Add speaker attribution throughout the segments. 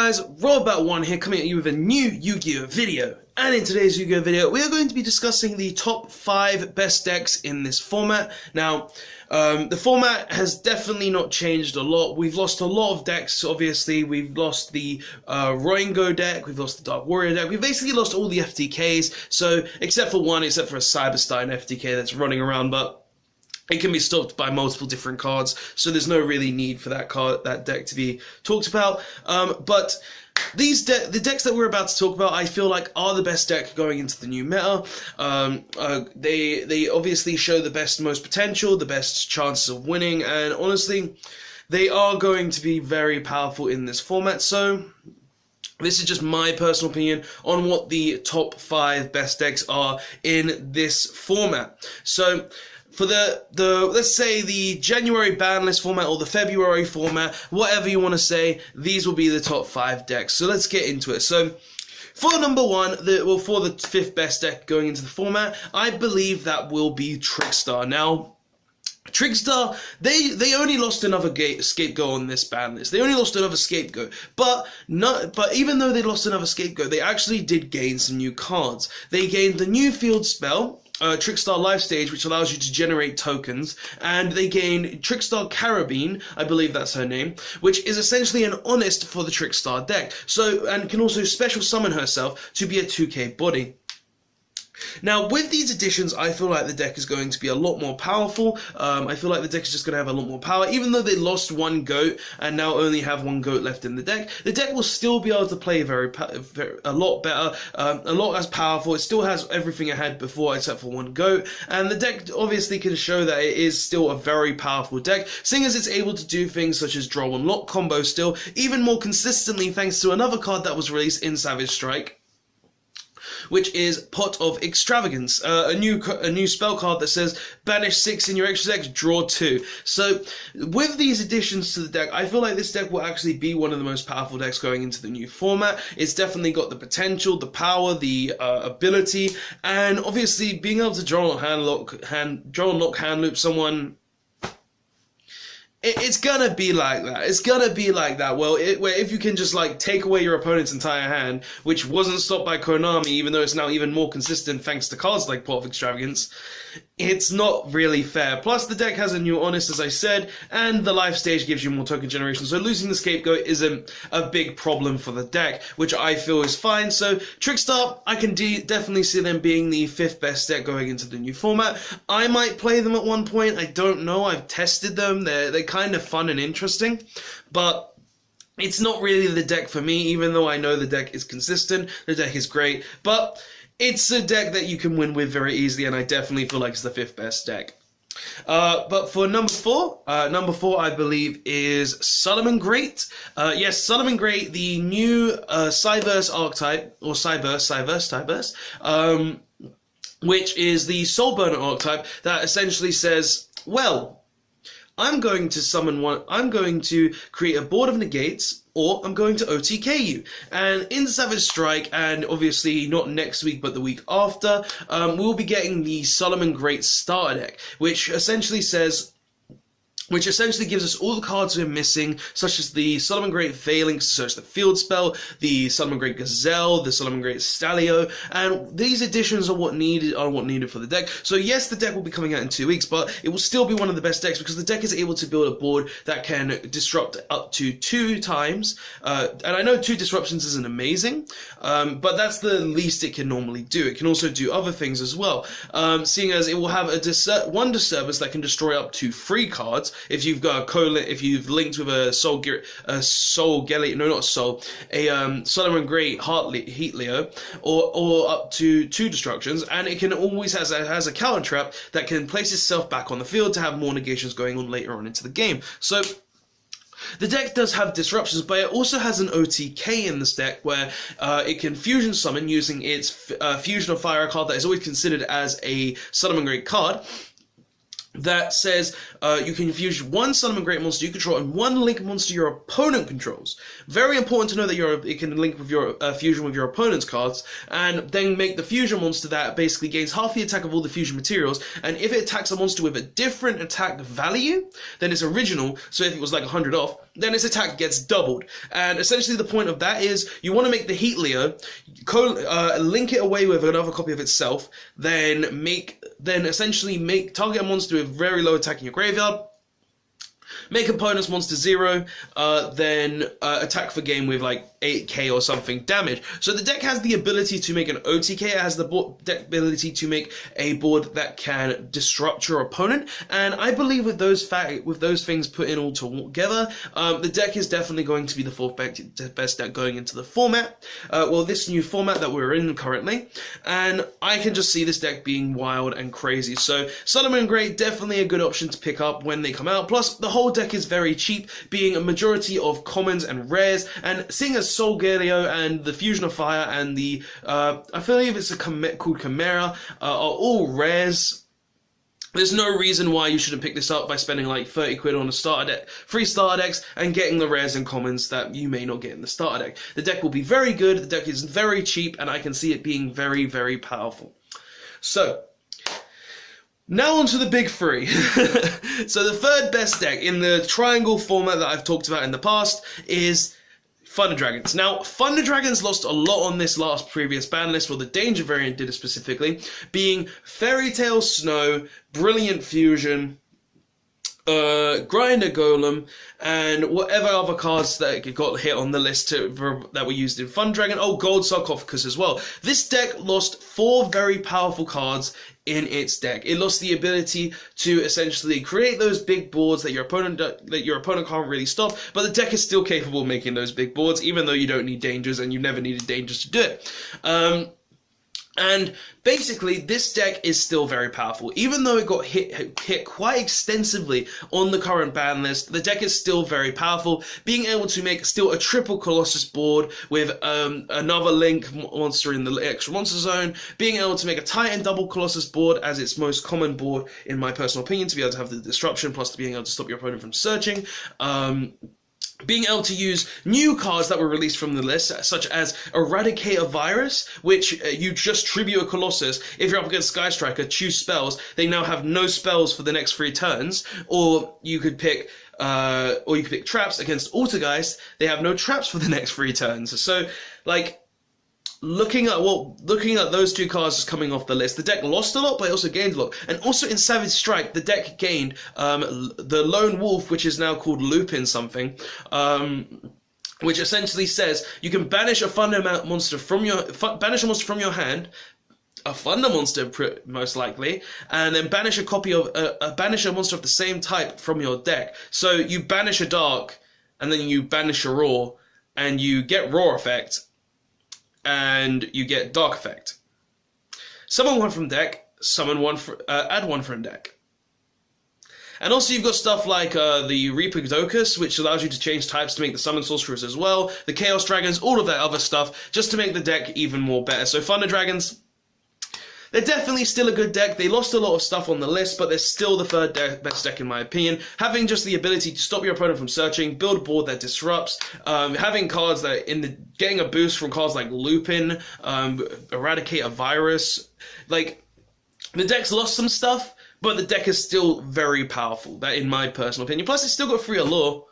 Speaker 1: guys, Rob1 here, coming at you with a new Yu-Gi-Oh video. And in today's Yu-Gi-Oh video, we are going to be discussing the top 5 best decks in this format. Now, the format has definitely not changed a lot. We've lost a lot of decks, obviously. We've lost the Roingo deck, we've lost the Dark Warrior deck, we've basically lost all the FTKs, so except for one, except for a Cyberstein FTK that's running around, but it can be stopped by multiple different cards, so there's no really need for that deck to be talked about. But the decks that we're about to talk about, I feel like are the best deck going into the new meta. They obviously show the best, most potential, the best chances of winning, and honestly, they are going to be very powerful in this format. So this is just my personal opinion on what the top 5 best decks are in this format. So for the let's say the January ban list format or the February format, whatever you want to say, these will be the top 5 decks. So let's get into it. So for number 1, for the 5th best deck going into the format, I believe that will be Trickstar. Now, Trickstar, they only lost another scapegoat on this ban list. They only lost another scapegoat, but even though they lost another scapegoat, they actually did gain some new cards. They gained the new field spell, Trickstar Life Stage, which allows you to generate tokens, and they gain Trickstar Carabine, I believe that's her name, which is essentially an Honest for the Trickstar deck. So, and can also special summon herself to be a 2k body. Now, with these additions, I feel like the deck is going to be a lot more powerful. I feel like the deck is just going to have a lot more power. Even though they lost one goat and now only have one goat left in the deck will still be able to play a lot better, a lot as powerful. It still has everything it had before except for one goat. And the deck obviously can show that it is still a very powerful deck, seeing as it's able to do things such as draw and lock combo still, even more consistently thanks to another card that was released in Savage Strike, which is Pot of Extravagance, a new spell card that says banish 6 in your extra deck, draw 2. So with these additions to the deck, I feel like this deck will actually be one of the most powerful decks going into the new format. It's definitely got the potential, the power, the ability, and obviously being able to draw and lock hand loop someone. It's gonna be like that. It's gonna be like that. Well, where if you can just like take away your opponent's entire hand, which wasn't stopped by Konami, even though it's now even more consistent thanks to cards like Pot of Extravagance, it's not really fair. Plus, the deck has a new Honest, as I said, and the Life Stage gives you more token generation, so losing the Scapegoat isn't a big problem for the deck, which I feel is fine. So, Trickstar, I can definitely see them being the 5th best deck going into the new format. I might play them at one point, I don't know, I've tested them, they're kind of fun and interesting, but it's not really the deck for me, even though I know the deck is consistent, the deck is great, but it's a deck that you can win with very easily, and I definitely feel like it's the 5th best deck. But for number 4, I believe is Solomon Great. Yes, Solomon Great, the new Cyberse archetype, or Cyberse, which is the Soul Burner archetype that essentially says, well, I'm going to create a board of negates, or I'm going to OTK you. And in Savage Strike, and obviously not next week but the week after, we'll be getting the Solomon Great starter deck, which essentially gives us all the cards we're missing, such as the Solomon Great Phalanx, such as the Field Spell, the Solomon Great Gazelle, the Solomon Great Stalio, and these additions are what needed for the deck. So yes, the deck will be coming out in 2 weeks, but it will still be one of the best decks because the deck is able to build a board that can disrupt up to 2 times. And I know 2 disruptions isn't amazing, but that's the least it can normally do. It can also do other things as well, seeing as it will have one disturbance that can destroy up to 3 cards. If you've got if you've linked with a Solomon Great Heatleo, or up to 2 destructions, and it can always has a counter trap that can place itself back on the field to have more negations going on later on into the game. So the deck does have disruptions, but it also has an OTK in this deck where it can fusion summon using its Fusion of Fire card that is always considered as a Solomon Great card, that says, you can fuse one Summon Great monster you control and one Link monster your opponent controls. Very important to know that it can link with your fusion with your opponent's cards, and then make the fusion monster that basically gains half the attack of all the fusion materials, and if it attacks a monster with a different attack value than its original, so if it was like 100 off, then its attack gets doubled. And essentially the point of that is you want to make the Heat Leo, link it away with another copy of itself, then essentially target a monster with very low attack in your graveyard, make opponent's monster 0, then attack for game with like 8k or something damage. So the deck has the ability to make an OTK, it has the deck ability to make a board that can disrupt your opponent, and I believe with those things put in all together, the deck is definitely going to be the fourth best deck going into the format, this new format that we're in currently, and I can just see this deck being wild and crazy. So Summon Great, definitely a good option to pick up when they come out, plus the whole deck is very cheap, being a majority of commons and rares, and seeing as Solgaleo and the Fusion of Fire and the I believe it's called Chimera are all rares. There's no reason why you shouldn't pick this up by spending like 30 quid on a starter deck, free starter decks, and getting the rares and commons that you may not get in the starter deck. The deck will be very good, the deck is very cheap, and I can see it being very, very powerful. So now on to the big three. So the third best deck in the triangle format that I've talked about in the past is Thunder Dragons. Now, Thunder Dragons lost a lot on this previous ban list, well, the Danger variant did it specifically, being Fairy Tail Snow, Brilliant Fusion, Grinder Golem, and whatever other cards that got hit on the list that were used in Thunder Dragon. Oh, Gold Sarcophagus as well. This deck lost 4 very powerful cards in its deck. It lost the ability to essentially create those big boards that your opponent can't really stop, but the deck is still capable of making those big boards, even though you don't need dangers, and you never needed dangers to do it. And basically, this deck is still very powerful. Even though it got hit quite extensively on the current ban list, the deck is still very powerful, being able to make still a triple Colossus board with another Link monster in the extra monster zone, being able to make a Titan double Colossus board as its most common board, in my personal opinion, to be able to have the disruption, plus being able to stop your opponent from searching. Being able to use new cards that were released from the list, such as Eradicate a Virus, which you just tribute a Colossus. If you're up against Sky Striker, choose spells. They now have no spells for the next 3 turns. Or you could pick traps against Altergeist. They have no traps for the next 3 turns. So, like, looking at those 2 cards just coming off the list, the deck lost a lot, but it also gained a lot. And also in Savage Strike, the deck gained the Lone Wolf, which is now called Lupin something, which essentially says you can banish a Thunder monster from your hand, a Thunder monster most likely, and then banish banish a monster of the same type from your deck. So you banish a Dark, and then you banish a Raw, and you get Raw effect, and you get Dark effect. Summon 1 from deck, add 1 from deck. And also you've got stuff like the Reaper Docus, which allows you to change types to make the Summon Sorcerers as well, the Chaos Dragons, all of that other stuff, just to make the deck even more better. So Thunder Dragons, they're definitely still a good deck. They lost a lot of stuff on the list, but they're still the third best deck in my opinion. Having just the ability to stop your opponent from searching, build a board that disrupts, having cards that getting a boost from cards like Lupin, Eradicate a Virus. Like, the deck's lost some stuff, but the deck is still very powerful, that in my personal opinion. Plus, it's still got free Allure.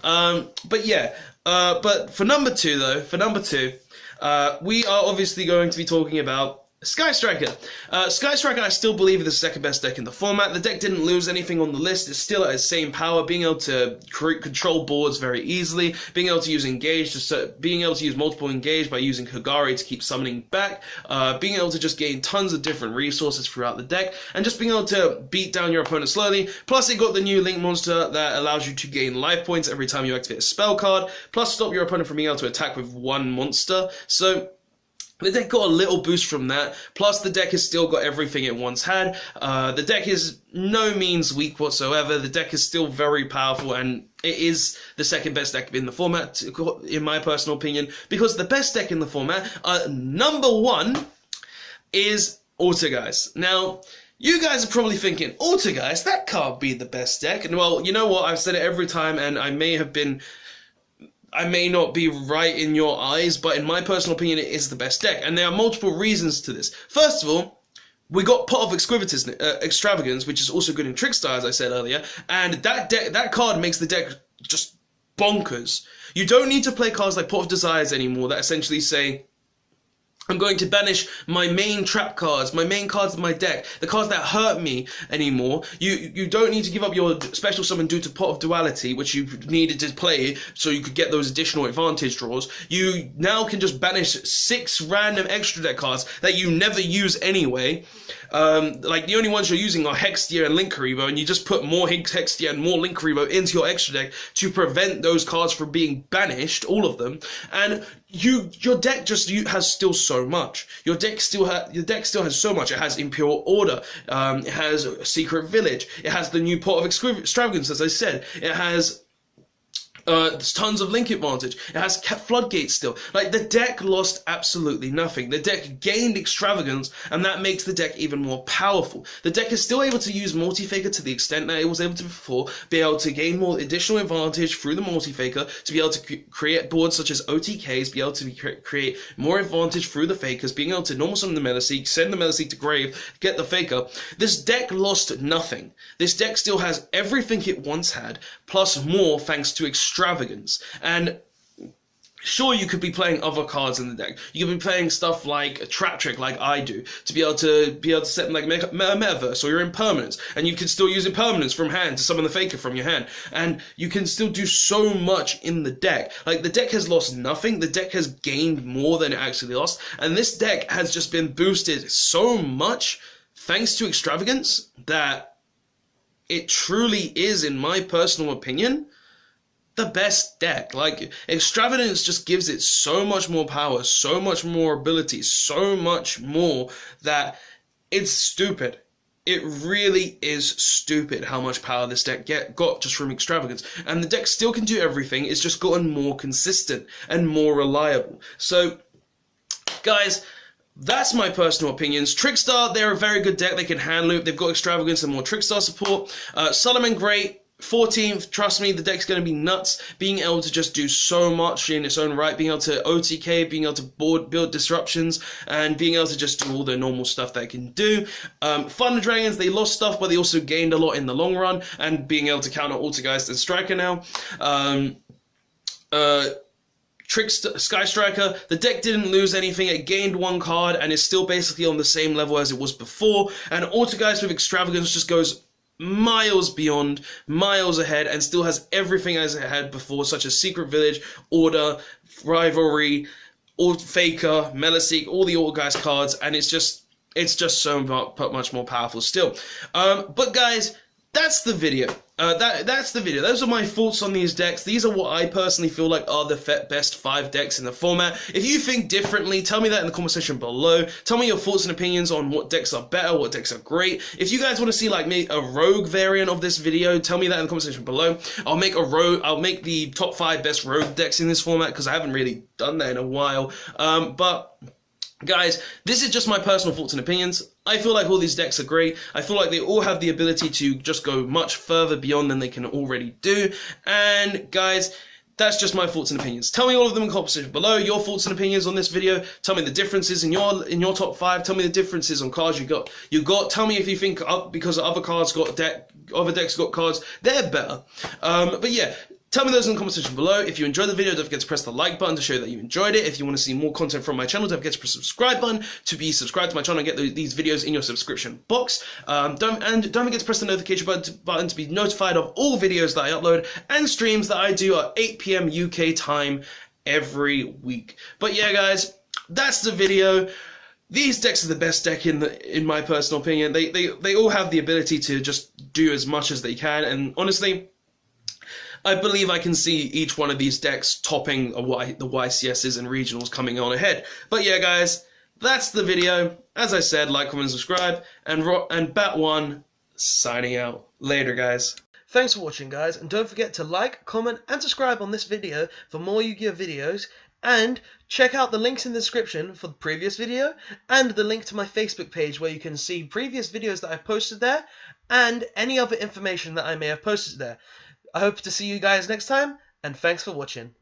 Speaker 1: But yeah, but for number 2, we are obviously going to be talking about Sky Striker. Sky Striker, I still believe, is the second best deck in the format. The deck didn't lose anything on the list. It's still at its same power, being able to control boards very easily, being able to use Engage, being able to use multiple Engage by using Kagari to keep summoning back, being able to just gain tons of different resources throughout the deck, and just being able to beat down your opponent slowly. Plus, it got the new Link monster that allows you to gain life points every time you activate a spell card, plus stop your opponent from being able to attack with 1 monster. So the deck got a little boost from that, plus the deck has still got everything it once had. The deck is no means weak whatsoever. The deck is still very powerful, and it is the second best deck in the format, in my personal opinion, because the best deck in the format, number 1, is Altergeist. Now, You guys are probably thinking, Altergeist, that can't be the best deck. And well, you know what? I've said it every time, and I may not be right in your eyes, but in my personal opinion, it is the best deck. And there are multiple reasons to this. First of all, we got Pot of Extravagance, which is also good in Trickstar, as I said earlier, and that card makes the deck just bonkers. You don't need to play cards like Pot of Desires anymore that essentially say, I'm going to banish my main trap cards, my main cards of my deck, the cards that hurt me anymore. You don't need to give up your special summon due to Pot of Duality, which you needed to play so you could get those additional advantage draws. You now can just banish 6 random extra deck cards that you never use anyway. Like the only ones you're using are Hextia and Linkuriboh, and you just put more Hextia and more Linkuriboh into your extra deck to prevent those cards from being banished, all of them. And your deck just has still so much. Your deck still has so much. It has Impure Order. It has Secret Village. It has the new Pot of Extravagance, as I said. It has there's tons of link advantage. It has Floodgates still. Like, the deck lost absolutely nothing. The deck gained Extravagance, and that makes the deck even more powerful. The deck is still able to use Multi-Faker to the extent that it was able to before, be able to gain more additional advantage through the Multi-Faker, to be able to create boards such as OTKs, be able to create more advantage through the Fakers, being able to normal summon the Metaseek, send the Metaseek to grave, get the Faker. This deck lost nothing. This deck still has everything it once had, plus more thanks to Extravagance. And sure, you could be playing other cards in the deck. You could be playing stuff like a Trap Trick, like I do, to be able to set like Metaverse or your Impermanence, and you can still use Impermanence from hand to summon the Faker from your hand, and you can still do so much in the deck. Like, the deck has lost nothing. The deck has gained more than it actually lost, and this deck has just been boosted so much thanks to Extravagance that it truly is, in my personal opinion, the best deck. Like, Extravagance just gives it so much more power, so much more ability, so much more that it's stupid. It really is stupid how much power this deck got just from Extravagance. And the deck still can do everything, it's just gotten more consistent and more reliable. So, guys, that's my personal opinions. Trickstar, they're a very good deck. They can hand loop. They've got Extravagance and more Trickstar support. Solomon, great. 14th, trust me, the deck's going to be nuts. Being able to just do so much in its own right, being able to OTK, being able to build disruptions, and being able to just do all the normal stuff that it can do. Thunder Dragons, they lost stuff, but they also gained a lot in the long run, and being able to counter Altergeist and Striker now. Sky Striker, the deck didn't lose anything, it gained 1 card, and is still basically on the same level as it was before. And Altergeist with Extravagance just goes miles beyond, miles ahead, and still has everything as it had before, such as Secret Village, Order, Rivalry, Faker, Metaseek, all the Altergeist cards, and it's just so much more powerful still. But guys, that's the video. That's the video. Those are my thoughts on these decks. These are what I personally feel like are the best 5 decks in the format. If you think differently, tell me that in the comment section below. Tell me your thoughts and opinions on what decks are better, what decks are great. If you guys want to see like a rogue variant of this video, tell me that in the comment section below. I'll make the top 5 best rogue decks in this format, because I haven't really done that in a while. But guys, this is just my personal thoughts and opinions. I feel like all these decks are great. I feel like they all have the ability to just go much further beyond than they can already do. And guys, that's just my thoughts and opinions. Tell me all of them in the comment section below, your thoughts and opinions on this video. Tell me the differences in your top 5. Tell me the differences on cards you got. Tell me if you think because other decks got cards, they're better. But yeah, tell me those in the comment section below. If you enjoyed the video, don't forget to press the like button to show that you enjoyed it. If you want to see more content from my channel, don't forget to press the subscribe button to be subscribed to my channel and get these videos in your subscription box. Don't forget to press the notification button to be notified of all videos that I upload and streams that I do at 8 PM UK time every week. But yeah, guys, that's the video. These decks are the best deck in my personal opinion. They all have the ability to just do as much as they can, and honestly, I believe I can see each one of these decks topping the YCSs and regionals coming on ahead. But yeah, guys, that's the video. As I said, like, comment, and subscribe, and Bat1 signing out. Later, guys. Thanks for watching, guys, and don't forget to like, comment, and subscribe on this video for more Yu-Gi-Oh videos,
Speaker 2: And check out the links in the description for the previous video and the link to my Facebook page where you can see previous videos that I've posted there and any other information that I may have posted there. I hope to see you guys next time, and thanks for watching.